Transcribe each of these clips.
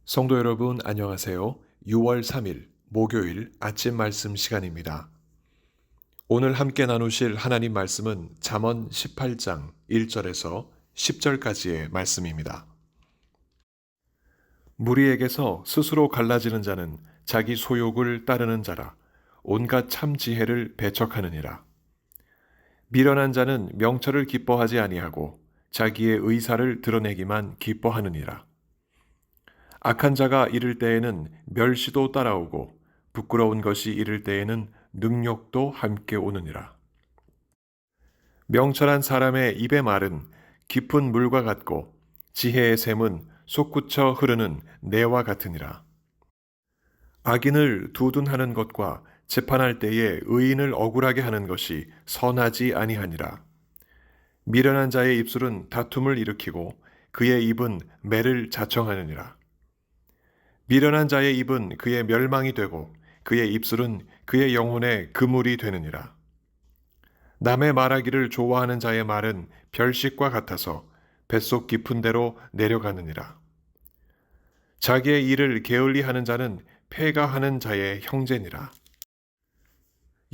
성도 여러분, 안녕하세요. 6월 3일 목요일 아침 말씀 시간입니다. 오늘 함께 나누실 하나님 말씀은 잠언 18장 1절에서 10절까지의 말씀입니다. 무리에게서 스스로 갈라지는 자는 자기 소욕을 따르는 자라 온갖 참 지혜를 배척하느니라. 미련한 자는 명철을 기뻐하지 아니하고 자기의 의사를 드러내기만 기뻐하느니라. 악한 자가 이를 때에는 멸시도 따라오고 부끄러운 것이 이를 때에는 능욕도 함께 오느니라. 명철한 사람의 입의 말은 깊은 물과 같고 지혜의 샘은 솟구쳐 흐르는 내와 같으니라. 악인을 두둔하는 것과 재판할 때에 의인을 억울하게 하는 것이 선하지 아니하니라. 미련한 자의 입술은 다툼을 일으키고 그의 입은 매를 자청하느니라. 미련한 자의 입은 그의 멸망이 되고 그의 입술은 그의 영혼의 그물이 되느니라. 남의 말하기를 좋아하는 자의 말은 별식과 같아서 뱃속 깊은 데로 내려가느니라. 자기의 일을 게을리하는 자는 패가하는 자의 형제니라.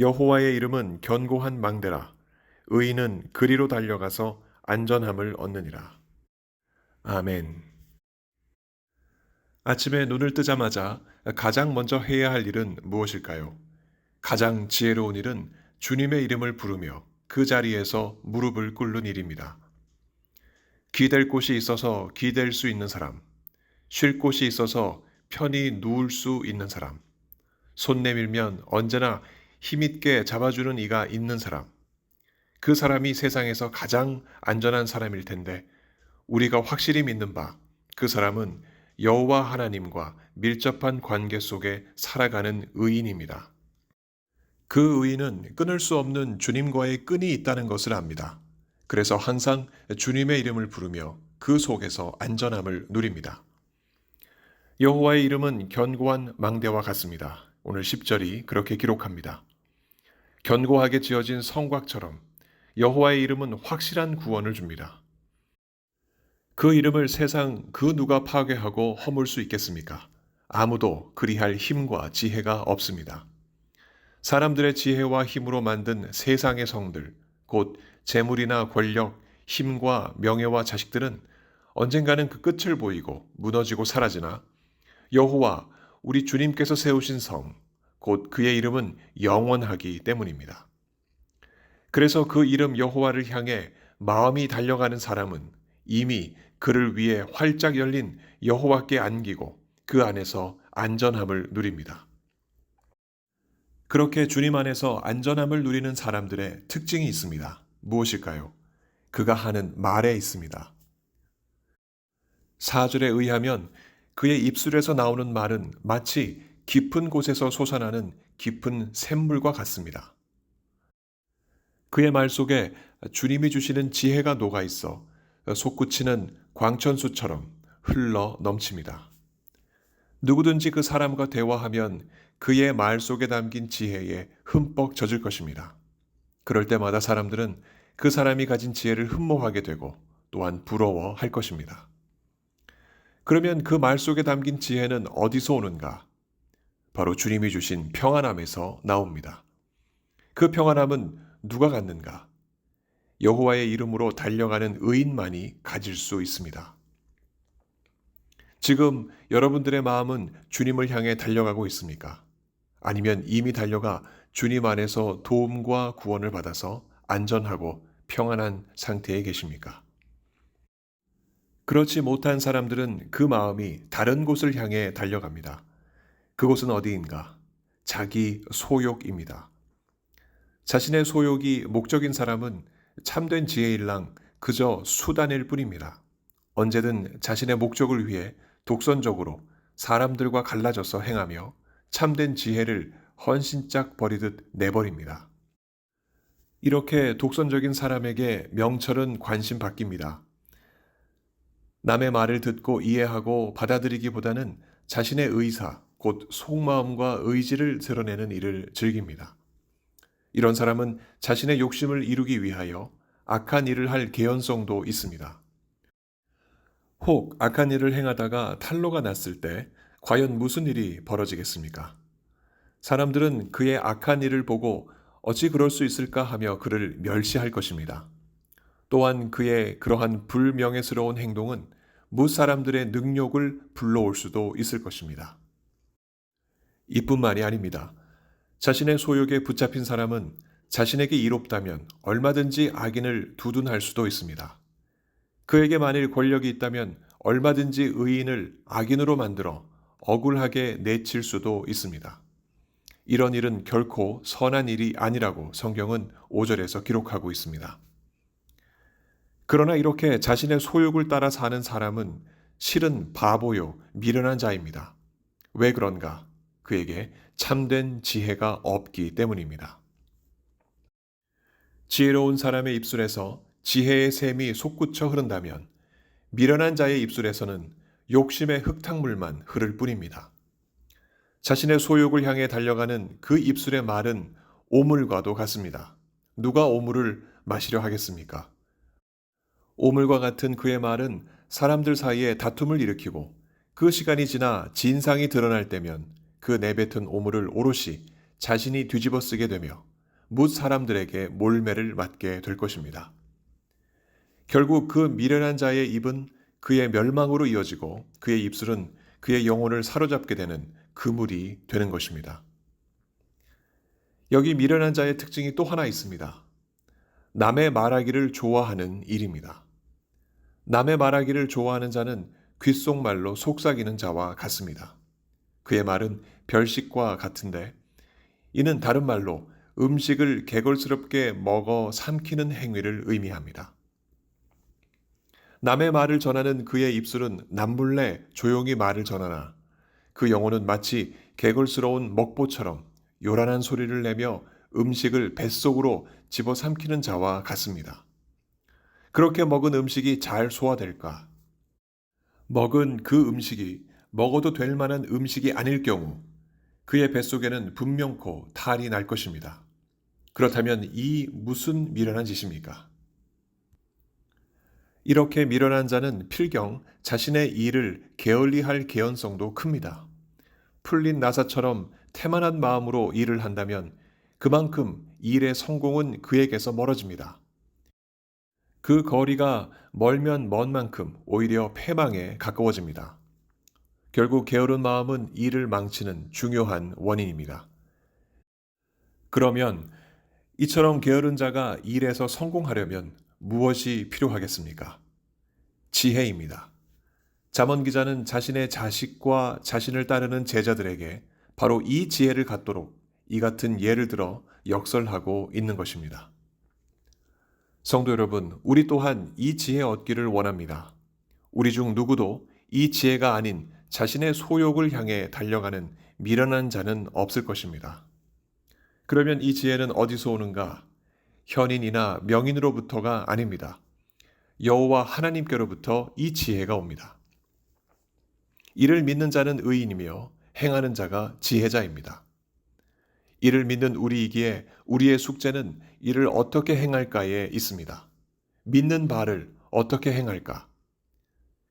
여호와의 이름은 견고한 망대라. 의인은 그리로 달려가서 안전함을 얻느니라. 아멘. 아침에 눈을 뜨자마자 가장 먼저 해야 할 일은 무엇일까요? 가장 지혜로운 일은 주님의 이름을 부르며 그 자리에서 무릎을 꿇는 일입니다. 기댈 곳이 있어서 기댈 수 있는 사람, 쉴 곳이 있어서 편히 누울 수 있는 사람, 손 내밀면 언제나 힘있게 잡아주는 이가 있는 사람, 그 사람이 세상에서 가장 안전한 사람일 텐데 우리가 확실히 믿는 바, 그 사람은 여호와 하나님과 밀접한 관계 속에 살아가는 의인입니다. 그 의인은 끊을 수 없는 주님과의 끈이 있다는 것을 압니다. 그래서 항상 주님의 이름을 부르며 그 속에서 안전함을 누립니다. 여호와의 이름은 견고한 망대와 같습니다. 오늘 10절이 그렇게 기록합니다. 견고하게 지어진 성곽처럼 여호와의 이름은 확실한 구원을 줍니다. 그 이름을 세상 그 누가 파괴하고 허물 수 있겠습니까? 아무도 그리할 힘과 지혜가 없습니다. 사람들의 지혜와 힘으로 만든 세상의 성들, 곧 재물이나 권력, 힘과 명예와 자식들은 언젠가는 그 끝을 보이고 무너지고 사라지나 여호와 우리 주님께서 세우신 성, 곧 그의 이름은 영원하기 때문입니다. 그래서 그 이름 여호와를 향해 마음이 달려가는 사람은 이미 그를 위해 활짝 열린 여호와께 안기고 그 안에서 안전함을 누립니다. 그렇게 주님 안에서 안전함을 누리는 사람들의 특징이 있습니다. 무엇일까요? 그가 하는 말에 있습니다. 4절에 의하면 그의 입술에서 나오는 말은 마치 깊은 곳에서 솟아나는 깊은 샘물과 같습니다. 그의 말 속에 주님이 주시는 지혜가 녹아 있어 솟구치는 광천수처럼 흘러 넘칩니다. 누구든지 그 사람과 대화하면 그의 말 속에 담긴 지혜에 흠뻑 젖을 것입니다. 그럴 때마다 사람들은 그 사람이 가진 지혜를 흠모하게 되고 또한 부러워할 것입니다. 그러면 그 말 속에 담긴 지혜는 어디서 오는가? 바로 주님이 주신 평안함에서 나옵니다. 그 평안함은 누가 갖는가? 여호와의 이름으로 달려가는 의인만이 가질 수 있습니다. 지금 여러분들의 마음은 주님을 향해 달려가고 있습니까? 아니면 이미 달려가 주님 안에서 도움과 구원을 받아서 안전하고 평안한 상태에 계십니까? 그렇지 못한 사람들은 그 마음이 다른 곳을 향해 달려갑니다. 그곳은 어디인가? 자기 소욕입니다. 자신의 소욕이 목적인 사람은 참된 지혜일랑 그저 수단일 뿐입니다. 언제든 자신의 목적을 위해 독선적으로 사람들과 갈라져서 행하며 참된 지혜를 헌신짝 버리듯 내버립니다. 이렇게 독선적인 사람에게 명철은 관심 바뀝니다. 남의 말을 듣고 이해하고 받아들이기보다는 자신의 의사, 곧 속마음과 의지를 드러내는 일을 즐깁니다. 이런 사람은 자신의 욕심을 이루기 위하여 악한 일을 할 개연성도 있습니다. 혹 악한 일을 행하다가 탄로가 났을 때 과연 무슨 일이 벌어지겠습니까? 사람들은 그의 악한 일을 보고 어찌 그럴 수 있을까 하며 그를 멸시할 것입니다. 또한 그의 그러한 불명예스러운 행동은 뭇 사람들의 능욕을 불러올 수도 있을 것입니다. 이뿐만이 아닙니다. 자신의 소욕에 붙잡힌 사람은 자신에게 이롭다면 얼마든지 악인을 두둔할 수도 있습니다. 그에게 만일 권력이 있다면 얼마든지 의인을 악인으로 만들어 억울하게 내칠 수도 있습니다. 이런 일은 결코 선한 일이 아니라고 성경은 5절에서 기록하고 있습니다. 그러나 이렇게 자신의 소욕을 따라 사는 사람은 실은 바보요, 미련한 자입니다. 왜 그런가? 그에게 참된 지혜가 없기 때문입니다. 지혜로운 사람의 입술에서 지혜의 샘이 솟구쳐 흐른다면 미련한 자의 입술에서는 욕심의 흙탕물만 흐를 뿐입니다. 자신의 소욕을 향해 달려가는 그 입술의 말은 오물과도 같습니다. 누가 오물을 마시려 하겠습니까? 오물과 같은 그의 말은 사람들 사이에 다툼을 일으키고 그 시간이 지나 진상이 드러날 때면 그 내뱉은 오물을 오롯이 자신이 뒤집어 쓰게 되며 뭇 사람들에게 몰매를 맞게 될 것입니다. 결국 그 미련한 자의 입은 그의 멸망으로 이어지고 그의 입술은 그의 영혼을 사로잡게 되는 그물이 되는 것입니다. 여기 미련한 자의 특징이 또 하나 있습니다. 남의 말하기를 좋아하는 일입니다. 남의 말하기를 좋아하는 자는 귓속말로 속삭이는 자와 같습니다. 그의 말은 별식과 같은데 이는 다른 말로 음식을 개걸스럽게 먹어 삼키는 행위를 의미합니다. 남의 말을 전하는 그의 입술은 남몰래 조용히 말을 전하나 그 영혼은 마치 개걸스러운 먹보처럼 요란한 소리를 내며 음식을 뱃속으로 집어삼키는 자와 같습니다. 그렇게 먹은 음식이 잘 소화될까? 먹은 그 음식이 먹어도 될 만한 음식이 아닐 경우 그의 뱃속에는 분명코 탈이 날 것입니다. 그렇다면 이 무슨 미련한 짓입니까? 이렇게 미련한 자는 필경 자신의 일을 게을리할 개연성도 큽니다. 풀린 나사처럼 태만한 마음으로 일을 한다면 그만큼 일의 성공은 그에게서 멀어집니다. 그 거리가 멀면 먼 만큼 오히려 패망에 가까워집니다. 결국 게으른 마음은 일을 망치는 중요한 원인입니다. 그러면 이처럼 게으른 자가 일에서 성공하려면 무엇이 필요하겠습니까? 지혜입니다. 잠언 기자는 자신의 자식과 자신을 따르는 제자들에게 바로 이 지혜를 갖도록 이 같은 예를 들어 역설하고 있는 것입니다. 성도 여러분, 우리 또한 이 지혜 얻기를 원합니다. 우리 중 누구도 이 지혜가 아닌 자신의 소욕을 향해 달려가는 미련한 자는 없을 것입니다. 그러면 이 지혜는 어디서 오는가? 현인이나 명인으로부터가 아닙니다. 여호와 하나님께로부터 이 지혜가 옵니다. 이를 믿는 자는 의인이며 행하는 자가 지혜자입니다. 이를 믿는 우리이기에 우리의 숙제는 이를 어떻게 행할까에 있습니다. 믿는 바를 어떻게 행할까?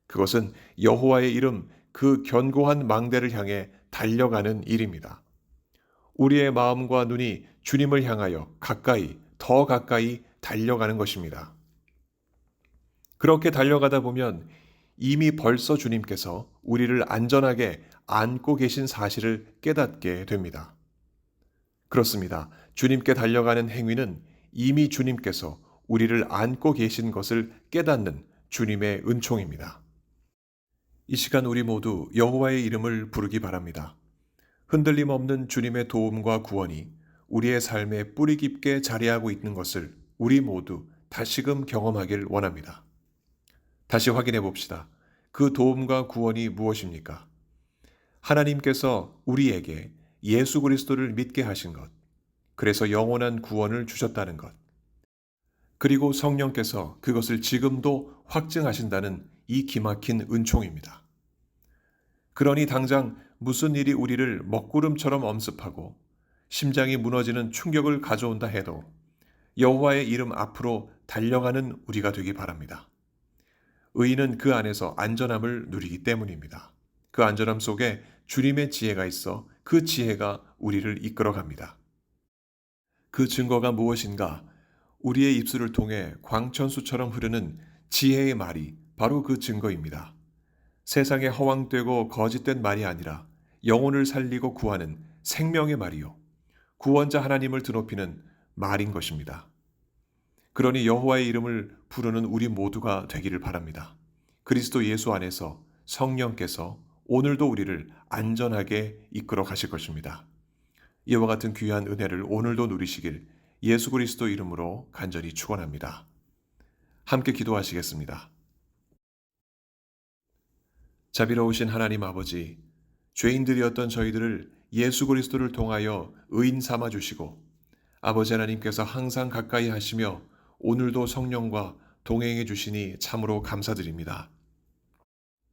그것은 여호와의 이름 그 견고한 망대를 향해 달려가는 일입니다. 우리의 마음과 눈이 주님을 향하여 가까이, 더 가까이 달려가는 것입니다. 그렇게 달려가다 보면 이미 벌써 주님께서 우리를 안전하게 안고 계신 사실을 깨닫게 됩니다. 그렇습니다. 주님께 달려가는 행위는 이미 주님께서 우리를 안고 계신 것을 깨닫는 주님의 은총입니다. 이 시간 우리 모두 여호와의 이름을 부르기 바랍니다. 흔들림 없는 주님의 도움과 구원이 우리의 삶에 뿌리 깊게 자리하고 있는 것을 우리 모두 다시금 경험하길 원합니다. 다시 확인해 봅시다. 그 도움과 구원이 무엇입니까? 하나님께서 우리에게 예수 그리스도를 믿게 하신 것, 그래서 영원한 구원을 주셨다는 것, 그리고 성령께서 그것을 지금도 확증하신다는 이 기막힌 은총입니다. 그러니 당장 무슨 일이 우리를 먹구름처럼 엄습하고 심장이 무너지는 충격을 가져온다 해도 여호와의 이름 앞으로 달려가는 우리가 되기 바랍니다. 의인은 그 안에서 안전함을 누리기 때문입니다. 그 안전함 속에 주님의 지혜가 있어 그 지혜가 우리를 이끌어 갑니다. 그 증거가 무엇인가? 우리의 입술을 통해 광천수처럼 흐르는 지혜의 말이 바로 그 증거입니다. 세상에 허황되고 거짓된 말이 아니라 영혼을 살리고 구하는 생명의 말이요. 구원자 하나님을 드높이는 말인 것입니다. 그러니 여호와의 이름을 부르는 우리 모두가 되기를 바랍니다. 그리스도 예수 안에서 성령께서 오늘도 우리를 안전하게 이끌어 가실 것입니다. 이와 같은 귀한 은혜를 오늘도 누리시길 예수 그리스도 이름으로 간절히 축원합니다. 함께 기도하시겠습니다. 자비로우신 하나님 아버지, 죄인들이었던 저희들을 예수 그리스도를 통하여 의인 삼아 주시고 아버지 하나님께서 항상 가까이 하시며 오늘도 성령과 동행해 주시니 참으로 감사드립니다.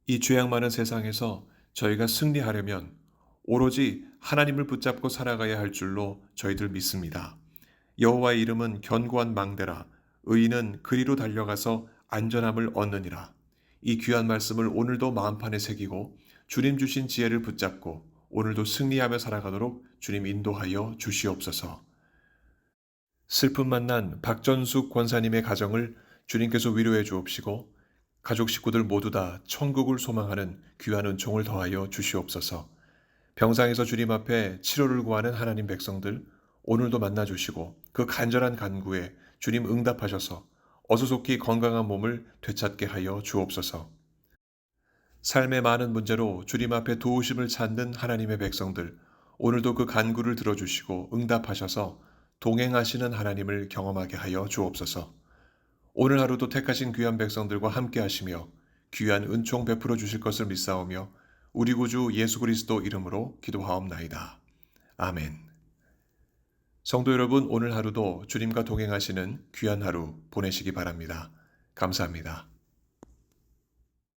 이 죄악 많은 세상에서 저희가 승리하려면 오로지 하나님을 붙잡고 살아가야 할 줄로 저희들 믿습니다. 여호와의 이름은 견고한 망대라 의인은 그리로 달려가서 안전함을 얻느니라. 이 귀한 말씀을 오늘도 마음판에 새기고 주님 주신 지혜를 붙잡고 오늘도 승리하며 살아가도록 주님 인도하여 주시옵소서. 슬픔 만난 박전숙 권사님의 가정을 주님께서 위로해 주옵시고 가족 식구들 모두 다 천국을 소망하는 귀한 은총을 더하여 주시옵소서. 병상에서 주님 앞에 치료를 구하는 하나님 백성들 오늘도 만나 주시고 그 간절한 간구에 주님 응답하셔서 어수속히 건강한 몸을 되찾게 하여 주옵소서. 삶의 많은 문제로 주님 앞에 도우심을 찾는 하나님의 백성들 오늘도 그 간구를 들어주시고 응답하셔서 동행하시는 하나님을 경험하게 하여 주옵소서. 오늘 하루도 택하신 귀한 백성들과 함께 하시며 귀한 은총 베풀어 주실 것을 믿사오며 우리 구주 예수 그리스도 이름으로 기도하옵나이다. 아멘. 성도 여러분, 오늘 하루도 주님과 동행하시는 귀한 하루 보내시기 바랍니다. 감사합니다.